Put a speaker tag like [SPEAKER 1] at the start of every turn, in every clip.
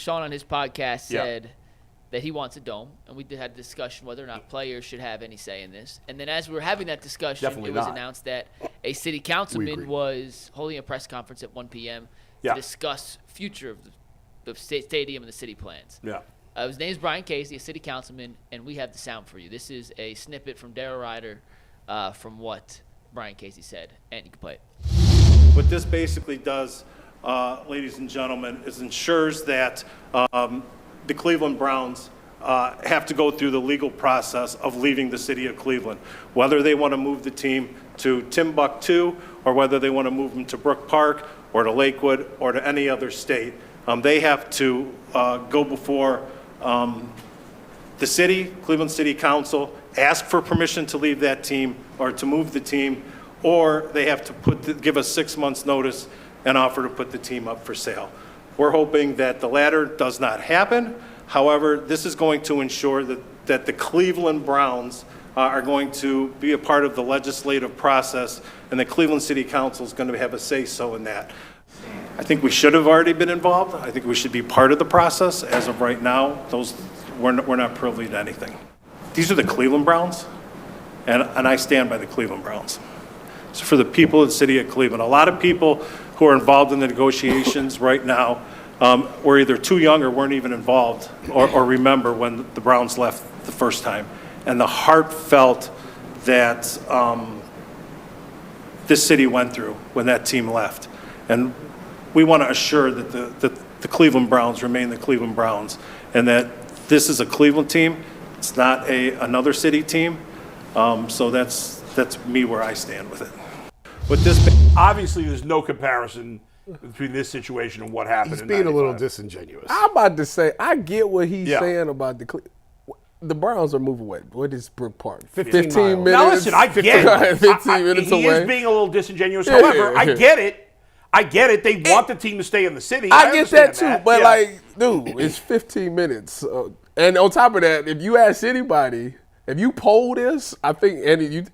[SPEAKER 1] Sean on his podcast said that he wants a dome, and we had a discussion whether or not players should have any say in this. And then as we were having that discussion, it was announced that a city councilman was holding a press conference at 1 p.m. to discuss future of the stadium and the city plans. His name is Brian Kazy, a city councilman, and we have the sound for you. This is a snippet from Darryl Ryder from what Brian Kazy said, and you can play it.
[SPEAKER 2] What this basically does, ladies and gentlemen, is ensures that the Cleveland Browns have to go through the legal process of leaving the city of Cleveland, whether they want to move the team to Timbuktu or whether they want to move them to Brook Park or to Lakewood or to any other state. They have to go before the city, Cleveland City Council, ask for permission to leave that team or to move the team, or they have to give us 6 months notice and offer to put the team up for sale. We're hoping that the latter does not happen. However, this is going to ensure that the Cleveland Browns are going to be a part of the legislative process, and the Cleveland City Council is going to have a say-so in that. I think we should have already been involved. I think we should be part of the process. As of right now, we're not privy to anything. These are the Cleveland Browns, and I stand by the Cleveland Browns. So for the people of the city of Cleveland, a lot of people who are involved in the negotiations right now were either too young or weren't even involved or remember when the Browns left the first time. And the heartfelt that this city went through when that team left. And we want to assure that the Cleveland Browns remain the Cleveland Browns and that this is a Cleveland team. It's not another city team. So that's me where I stand with it. With this,
[SPEAKER 3] obviously, there's no comparison between this situation and what happened.
[SPEAKER 4] He's being a little disingenuous.
[SPEAKER 5] I'm about to say, I get what he's saying about the Browns are moving away. What is Brook Park? 15 minutes.
[SPEAKER 3] Now listen, I get it.
[SPEAKER 5] 15 minutes away.
[SPEAKER 3] He is being a little disingenuous. However, I get it. They want the team to stay in the city.
[SPEAKER 5] I get that too. But like, dude, it's 15 minutes. And on top of that, if you ask anybody, if you poll this, I think,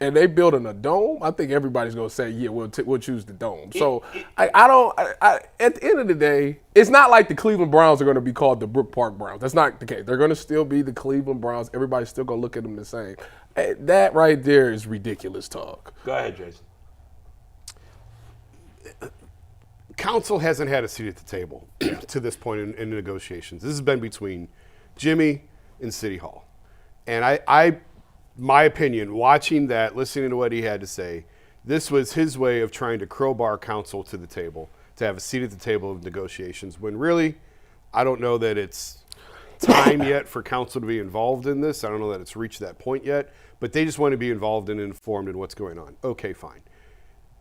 [SPEAKER 5] and they building a dome, I think everybody's gonna say, yeah, we'll choose the dome. So at the end of the day, it's not like the Cleveland Browns are gonna be called the Brook Park Browns. That's not the case. They're gonna still be the Cleveland Browns. Everybody's still gonna look at them the same. That right there is ridiculous talk.
[SPEAKER 3] Go ahead, Jason.
[SPEAKER 4] Council hasn't had a seat at the table to this point in negotiations. This has been between Jimmy and City Hall. And my opinion, watching that, listening to what he had to say, this was his way of trying to crowbar council to the table, to have a seat at the table of negotiations, when really, I don't know that it's time yet for council to be involved in this. I don't know that it's reached that point yet, but they just want to be involved and informed in what's going on. Okay, fine.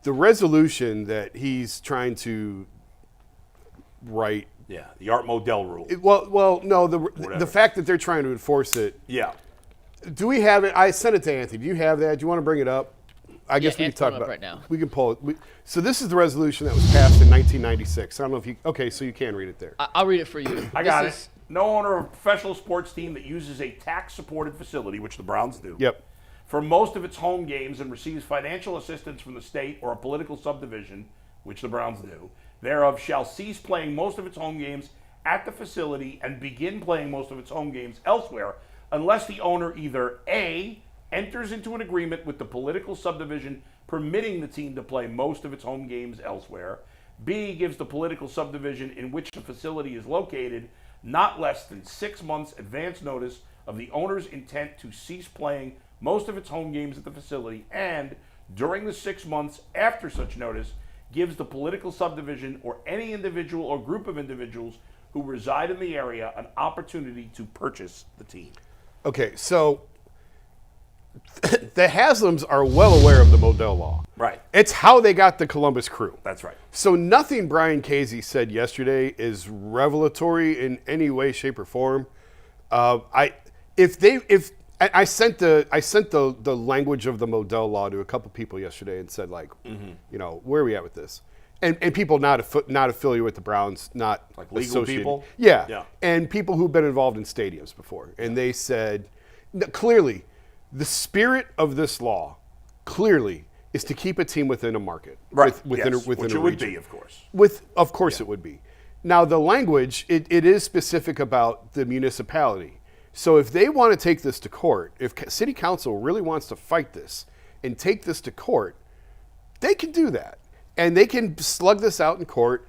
[SPEAKER 4] The resolution that he's trying to write.
[SPEAKER 3] Yeah, the Art Modell rule.
[SPEAKER 4] No, the fact that they're trying to enforce it.
[SPEAKER 3] Yeah.
[SPEAKER 4] Do we have it? I sent it to Anthony. Do you have that? Do you want to bring it up? I guess we can talk about it
[SPEAKER 1] right now.
[SPEAKER 4] We can pull it. So this is the resolution that was passed in 1996. I don't know if you. Okay, so you can read it there.
[SPEAKER 1] I'll read it for you.
[SPEAKER 3] I got it. No owner of a professional sports team that uses a tax-supported facility, which the Browns do.
[SPEAKER 4] Yep.
[SPEAKER 3] For most of its home games and receives financial assistance from the state or a political subdivision, which the Browns do, thereof shall cease playing most of its home games at the facility and begin playing most of its home games elsewhere, unless the owner either A, enters into an agreement with the political subdivision permitting the team to play most of its home games elsewhere, B, gives the political subdivision in which the facility is located not less than 6 months advance notice of the owner's intent to cease playing most of its home games at the facility, and during the 6 months after such notice, gives the political subdivision or any individual or group of individuals who reside in the area an opportunity to purchase the team.
[SPEAKER 4] Okay, so the Haslams are well aware of the Modell Law.
[SPEAKER 3] Right.
[SPEAKER 4] It's how they got the Columbus Crew.
[SPEAKER 3] That's right.
[SPEAKER 4] So nothing Brian Kazy said yesterday is revelatory in any way, shape, or form. I sent the language of the Modell Law to a couple people yesterday and said, like, where are we at with this? And people not affiliated with the Browns, not
[SPEAKER 3] like legal people?
[SPEAKER 4] Yeah. And people who've been involved in stadiums before. And they said, clearly, the spirit of this law, clearly, is to keep a team within a market.
[SPEAKER 3] Right.
[SPEAKER 4] Within a
[SPEAKER 3] which it
[SPEAKER 4] region.
[SPEAKER 3] would be, of course.
[SPEAKER 4] Of course it would be. Now, the language, it is specific about the municipality. So if they want to take this to court, if city council really wants to fight this and take this to court, they can do that. And they can slug this out in court.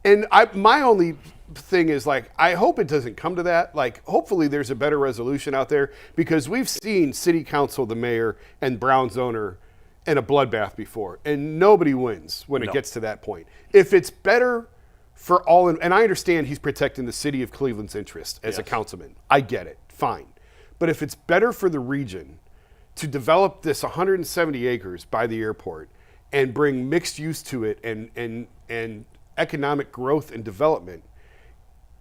[SPEAKER 4] And my only thing is, like, I hope it doesn't come to that. Like, hopefully there's a better resolution out there, because we've seen city council, the mayor, and Browns owner in a bloodbath before, and nobody wins when it gets to that point. If it's better for all, and I understand he's protecting the city of Cleveland's interest as a councilman. I get it, fine. But if it's better for the region to develop this 170 acres by the airport and bring mixed use to it and economic growth and development,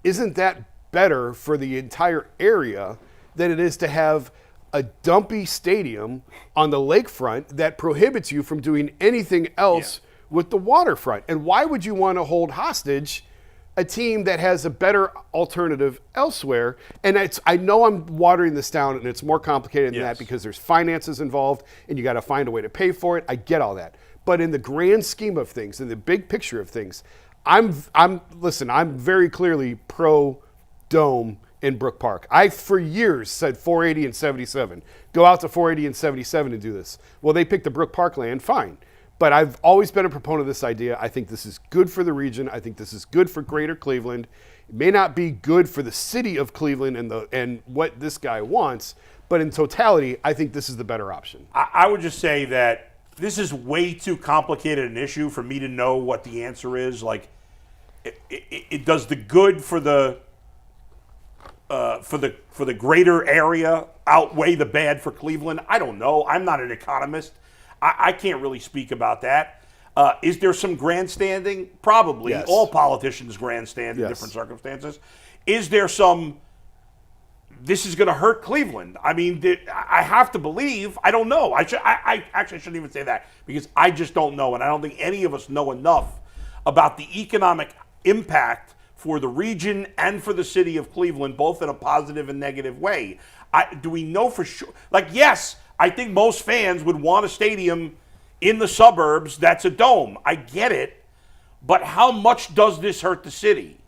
[SPEAKER 4] isn't that better for the entire area than it is to have a dumpy stadium on the lakefront that prohibits you from doing anything else with the waterfront? And why would you want to hold hostage a team that has a better alternative elsewhere? And I know I'm watering this down, and it's more complicated than that, because there's finances involved and you got to find a way to pay for it. I get all that. But in the grand scheme of things, in the big picture of things, I'm very clearly pro dome in Brook Park. I, for years, said 480 and 77. Go out to 480 and 77 and do this. Well, they picked the Brook Park land, fine. But I've always been a proponent of this idea. I think this is good for the region. I think this is good for greater Cleveland. It may not be good for the city of Cleveland and what this guy wants, but in totality, I think this is the better option.
[SPEAKER 3] I would just say that this is way too complicated an issue for me to know what the answer is. Like, it does the good for the greater area outweigh the bad for Cleveland? I don't know. I'm not an economist. I can't really speak about that. Is there some grandstanding? Probably.
[SPEAKER 4] Yes.
[SPEAKER 3] All politicians grandstand in different circumstances. Is there some, this is going to hurt Cleveland? I mean, I have to believe. I don't know. I actually shouldn't even say that, because I just don't know, and I don't think any of us know enough about the economic impact for the region and for the city of Cleveland, both in a positive and negative way. Do we know for sure? Like, yes, I think most fans would want a stadium in the suburbs that's a dome. I get it. But how much does this hurt the city?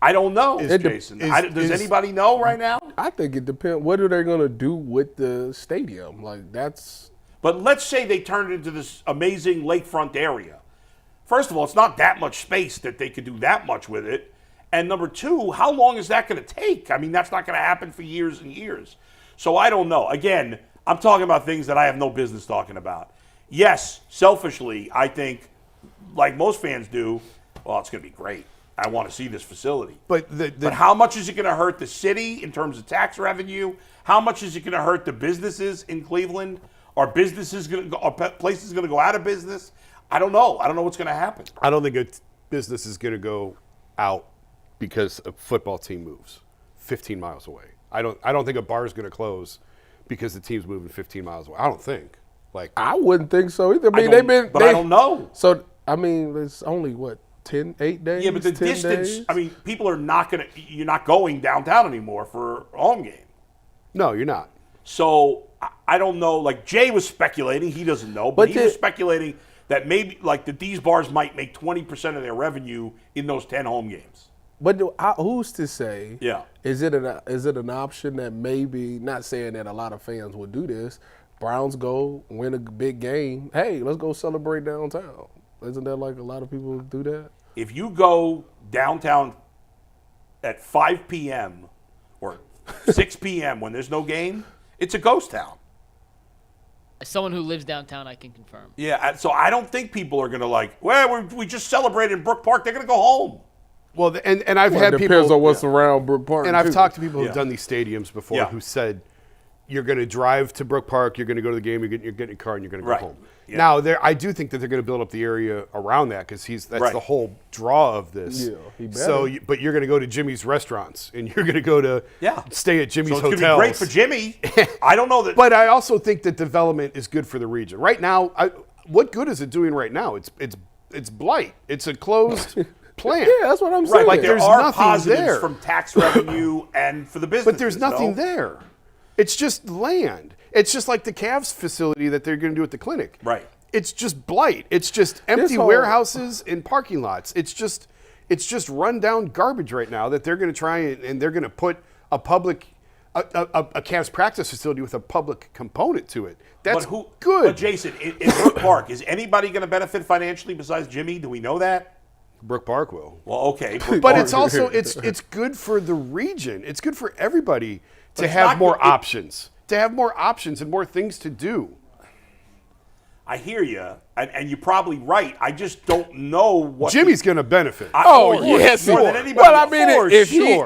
[SPEAKER 3] I don't know, Jason. Does anybody know right now?
[SPEAKER 5] I think it depends. What are they going to do with the stadium? Like, that's...
[SPEAKER 3] But let's say they turned it into this amazing lakefront area. First of all, it's not that much space that they could do that much with it. And number two, how long is that going to take? I mean, that's not going to happen for years and years. So I don't know. Again, I'm talking about things that I have no business talking about. Yes, selfishly, I think, like most fans do, well, it's going to be great. I want to see this facility.
[SPEAKER 4] But
[SPEAKER 3] how much is it going to hurt the city in terms of tax revenue? How much is it going to hurt the businesses in Cleveland? Are places going to go out of business? I don't know. I don't know what's going to happen.
[SPEAKER 4] I don't think a business is going to go out because a football team moves 15 miles away. I don't think a bar is going to close because the team's moving 15 miles away. I don't think. Like,
[SPEAKER 5] I wouldn't think so either. I mean,
[SPEAKER 3] I don't know.
[SPEAKER 5] So, I mean, it's only, 8 days?
[SPEAKER 3] Yeah, but the distance,
[SPEAKER 5] days?
[SPEAKER 3] I mean, people are not going to, you're not going downtown anymore for a home game.
[SPEAKER 4] No, you're not.
[SPEAKER 3] So, I don't know. Like, Jay was speculating. He doesn't know. But he was speculating that maybe, like, these bars might make 20% of their revenue in those 10 home games.
[SPEAKER 5] But who's to say?
[SPEAKER 3] Yeah.
[SPEAKER 5] Is it an option that maybe, not saying that a lot of fans would do this, Browns go win a big game. Hey, let's go celebrate downtown. Isn't that like a lot of people do that?
[SPEAKER 3] If you go downtown at 5 p.m. or 6 p.m. when there's no game, it's a ghost town.
[SPEAKER 1] As someone who lives downtown, I can confirm.
[SPEAKER 3] Yeah, so I don't think people are going to we just celebrated in Brook Park. They're going to go home.
[SPEAKER 4] Well, and I've had people.
[SPEAKER 5] It depends on what's around Brook Park.
[SPEAKER 4] And I've talked to people who've done these stadiums before who said, you're going to drive to Brook Park, you're going to go to the game, you're getting in your car, and you're going to go home. Yeah. Now, I do think that they're going to build up the area around that because that's the whole draw of this.
[SPEAKER 5] Yeah,
[SPEAKER 4] so, but you're going to go to Jimmy's restaurants, and you're going to go to stay at Jimmy's hotels.
[SPEAKER 3] It's going to be great for Jimmy. I don't know that.
[SPEAKER 4] But I also think that development is good for the region. Right now, what good is it doing right now? It's blight. It's a closed plant.
[SPEAKER 5] Yeah, that's what I'm saying.
[SPEAKER 3] Right, like
[SPEAKER 4] there's
[SPEAKER 3] there are
[SPEAKER 4] nothing
[SPEAKER 3] positives
[SPEAKER 4] there
[SPEAKER 3] from tax revenue and for the business.
[SPEAKER 4] But there's nothing there. It's just land. It's just like the Cavs facility that they're going to do at the clinic.
[SPEAKER 3] Right.
[SPEAKER 4] It's just blight. It's just empty warehouses and parking lots. It's It's just rundown garbage right now that they're going to try and they're going to put a Cavs practice facility with a public component to it. That's good.
[SPEAKER 3] But Jason, in Brook Park, is anybody going to benefit financially besides Jimmy? Do we know that?
[SPEAKER 4] Brook Park will.
[SPEAKER 3] Well, okay. Brook
[SPEAKER 4] But
[SPEAKER 3] Park.
[SPEAKER 4] it's also it's good for the region. It's good for everybody to have more options. To have more options and more things to do.
[SPEAKER 3] I hear you, and you're probably right. I just don't know what
[SPEAKER 4] Jimmy's going to benefit.
[SPEAKER 5] Yes,
[SPEAKER 3] more than anybody.
[SPEAKER 5] Well, I mean,
[SPEAKER 3] For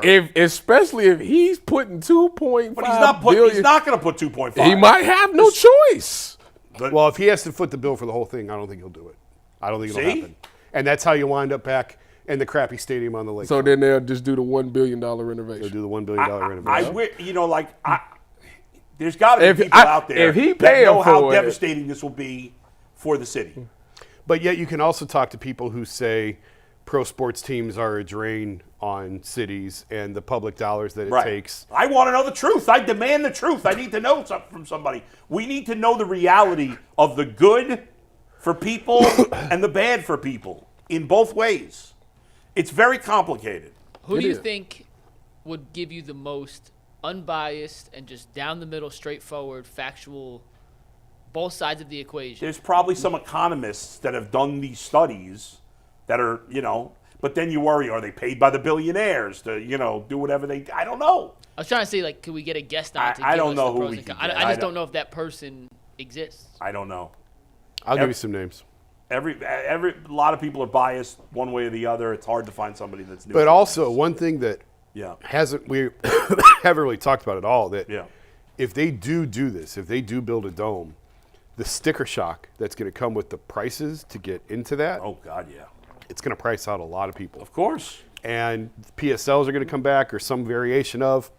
[SPEAKER 5] if especially if he's putting 2.5
[SPEAKER 3] but he's not going to put 2.5.
[SPEAKER 5] He might have no choice.
[SPEAKER 4] Well, if he has to foot the bill for the whole thing, I don't think he'll do it. I don't think it'll happen. And that's how you wind up back in the crappy stadium on the lake.
[SPEAKER 5] So then they'll just do the $1 billion renovation.
[SPEAKER 4] They'll do the $1 billion renovation.
[SPEAKER 3] There's got to be people out there that know how devastating this will be for the city.
[SPEAKER 4] But yet you can also talk to people who say pro sports teams are a drain on cities and the public dollars that it takes.
[SPEAKER 3] I want to know the truth. I demand the truth. I need to know something from somebody. We need to know the reality of the good for people and the bad for people in both ways. It's very complicated.
[SPEAKER 1] Who do you think would give you the most unbiased and just down the middle, straightforward, factual, both sides of the equation?
[SPEAKER 3] There's probably some economists that have done these studies that are, but then you worry, are they paid by the billionaires to, do whatever I don't know.
[SPEAKER 1] I was trying to say, like, could we get a guest on to
[SPEAKER 3] I
[SPEAKER 1] give
[SPEAKER 3] don't
[SPEAKER 1] us
[SPEAKER 3] know
[SPEAKER 1] the
[SPEAKER 3] who
[SPEAKER 1] pros
[SPEAKER 3] we
[SPEAKER 1] and
[SPEAKER 3] could
[SPEAKER 1] cons?
[SPEAKER 3] get.
[SPEAKER 1] I just don't know if that person exists.
[SPEAKER 3] I don't know.
[SPEAKER 4] I'll give you some names.
[SPEAKER 3] A lot of people are biased one way or the other. It's hard to find somebody that's new.
[SPEAKER 4] But also, one thing that we haven't really talked about at all, that if they do this, if they do build a dome, the sticker shock that's going to come with the prices to get into that.
[SPEAKER 3] Oh, God, yeah.
[SPEAKER 4] It's going to price out a lot of people.
[SPEAKER 3] Of course.
[SPEAKER 4] And PSLs are going to come back or some variation of.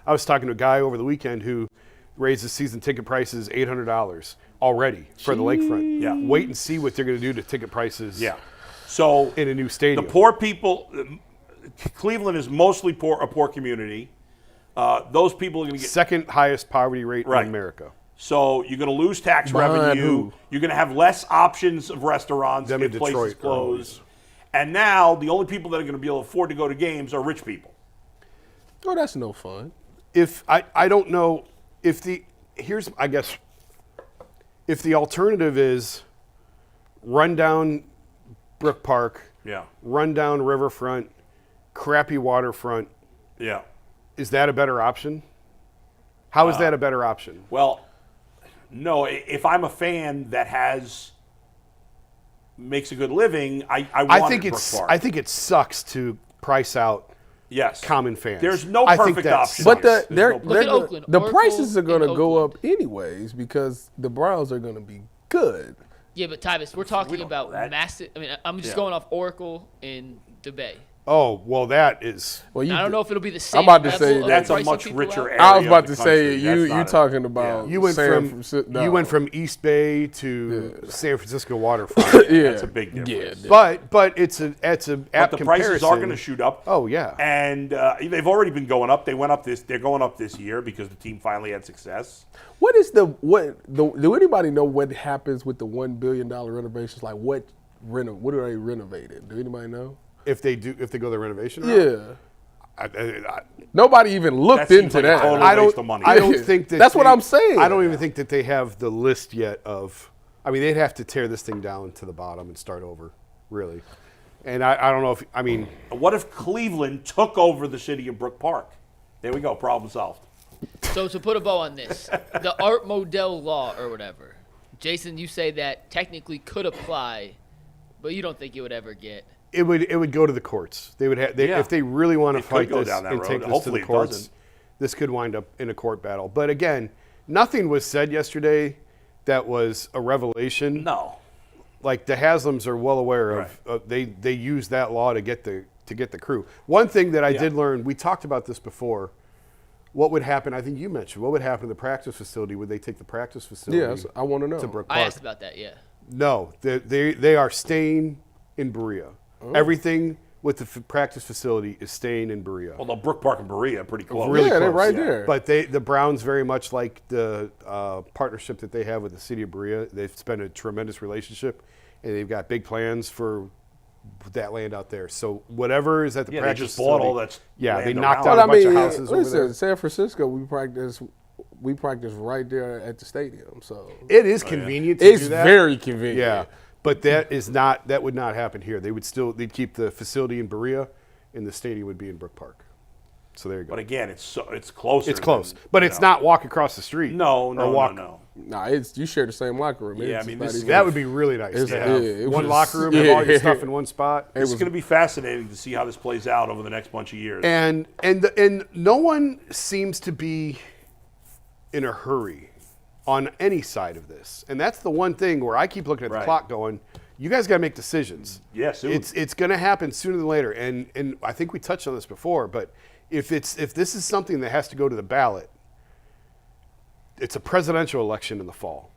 [SPEAKER 4] I was talking to a guy over the weekend who raised his season ticket prices $800 already for the lakefront.
[SPEAKER 3] Yeah.
[SPEAKER 4] Wait and see what they're going to do to ticket prices
[SPEAKER 3] So
[SPEAKER 4] in a new stadium.
[SPEAKER 3] The poor people, Cleveland is mostly a poor community. Those people are going to get
[SPEAKER 4] second highest poverty rate in America.
[SPEAKER 3] So you're going to lose tax revenue. You're going to have less options of restaurants if places close. And now the only people that are going to be able to afford to go to games are rich people.
[SPEAKER 5] Oh, that's no fun.
[SPEAKER 4] If I don't know if the alternative is run down Brook Park, run down Riverfront, crappy waterfront, is that a better option? How is that a better option?
[SPEAKER 3] Well, no. If I'm a fan that makes a good living, I think Brook Park.
[SPEAKER 4] I think it sucks to price out common fans.
[SPEAKER 3] There's no perfect option.
[SPEAKER 5] But
[SPEAKER 1] the
[SPEAKER 5] prices are going to go up anyways because the Browns are going to be good.
[SPEAKER 1] Yeah, but Tyvis, we're talking about massive. I mean, I'm just going off Oracle in the Bay.
[SPEAKER 4] Oh, well, that is.
[SPEAKER 1] Well, I don't know if it'll be the same.
[SPEAKER 5] I'm about to say
[SPEAKER 3] that's a much richer area.
[SPEAKER 5] I was about to say you talking about
[SPEAKER 4] you went from East Bay to San Francisco waterfront.
[SPEAKER 3] That's a big difference.
[SPEAKER 4] But it's a
[SPEAKER 3] but the prices are going to shoot up.
[SPEAKER 4] Oh yeah,
[SPEAKER 3] and they've already been going up. They're going up this year because the team finally had success.
[SPEAKER 5] What is do anybody know what happens with the $1 billion renovations? Like what are they renovating? Do anybody know?
[SPEAKER 4] If they go the renovation route?
[SPEAKER 5] Nobody even looked into that.
[SPEAKER 4] I don't think that.
[SPEAKER 5] That's what I'm saying.
[SPEAKER 4] I don't even think that they have the list yet of. I mean, they'd have to tear this thing down to the bottom and start over, really. And I don't know if
[SPEAKER 3] what if Cleveland took over the city of Brook Park? There we go. Problem solved.
[SPEAKER 1] So to put a bow on this, the Art Modell Law or whatever, Jason, you say that technically could apply, but you don't think it would ever get.
[SPEAKER 4] It would go to the courts. They would if they really want to fight this and take this to the courts. This could wind up in a court battle. But again, nothing was said yesterday that was a revelation.
[SPEAKER 3] No,
[SPEAKER 4] like the Haslams are well aware of. They use that law to get the crew. One thing that I did learn, we talked about this before. What would happen? I think you mentioned what would happen to the practice facility. Would they take the practice facility?
[SPEAKER 5] Yes, I want to know.
[SPEAKER 4] To Brook Park?
[SPEAKER 1] I asked about that. Yeah.
[SPEAKER 4] No, they are staying in Berea. Oh. Everything with the practice facility is staying in Berea.
[SPEAKER 3] Although Brook Park and Berea are pretty close.
[SPEAKER 4] Really close.
[SPEAKER 5] They're right there.
[SPEAKER 4] But the Browns very much like the partnership that they have with the city of Berea. They've spent a tremendous relationship, and they've got big plans for that land out there. So whatever is at the
[SPEAKER 3] Yeah, they
[SPEAKER 4] practice
[SPEAKER 3] just bought all
[SPEAKER 4] facility-
[SPEAKER 3] that
[SPEAKER 4] Yeah, they
[SPEAKER 3] land
[SPEAKER 4] knocked
[SPEAKER 3] around.
[SPEAKER 4] out a bunch of houses over there.
[SPEAKER 5] listen, San Francisco, we practice right there at the stadium. So
[SPEAKER 4] It is convenient to
[SPEAKER 5] it's
[SPEAKER 4] do that.
[SPEAKER 5] very convenient.
[SPEAKER 4] Yeah, but that would not happen here. They'd keep the facility in Berea, and the stadium would be in Brook Park. So there you go.
[SPEAKER 3] But again, it's closer.
[SPEAKER 4] It's close,
[SPEAKER 3] than,
[SPEAKER 4] but
[SPEAKER 3] you
[SPEAKER 4] it's
[SPEAKER 3] know.
[SPEAKER 4] not walk across the street.
[SPEAKER 3] No,
[SPEAKER 4] or
[SPEAKER 3] no,
[SPEAKER 4] walk.
[SPEAKER 3] no.
[SPEAKER 5] Nah, you share the same locker room.
[SPEAKER 3] Yeah,
[SPEAKER 5] It's
[SPEAKER 3] I mean,
[SPEAKER 5] not
[SPEAKER 3] this is-
[SPEAKER 5] even-
[SPEAKER 4] That would be really nice
[SPEAKER 5] It's-
[SPEAKER 4] to have
[SPEAKER 5] yeah, it
[SPEAKER 4] one
[SPEAKER 5] was-
[SPEAKER 4] locker room, have all your
[SPEAKER 5] yeah.
[SPEAKER 4] stuff in one spot.
[SPEAKER 3] It's going to be fascinating to see how this plays out over the next bunch of years.
[SPEAKER 4] And no one seems to be in a hurry on any side of this. And that's the one thing where I keep looking at the
[SPEAKER 3] Right.
[SPEAKER 4] clock going, you guys got to make decisions.
[SPEAKER 3] Yeah, soon.
[SPEAKER 4] It's going to happen sooner than later. And I think we touched on this before, but if this is something that has to go to the ballot, it's a presidential election in the fall.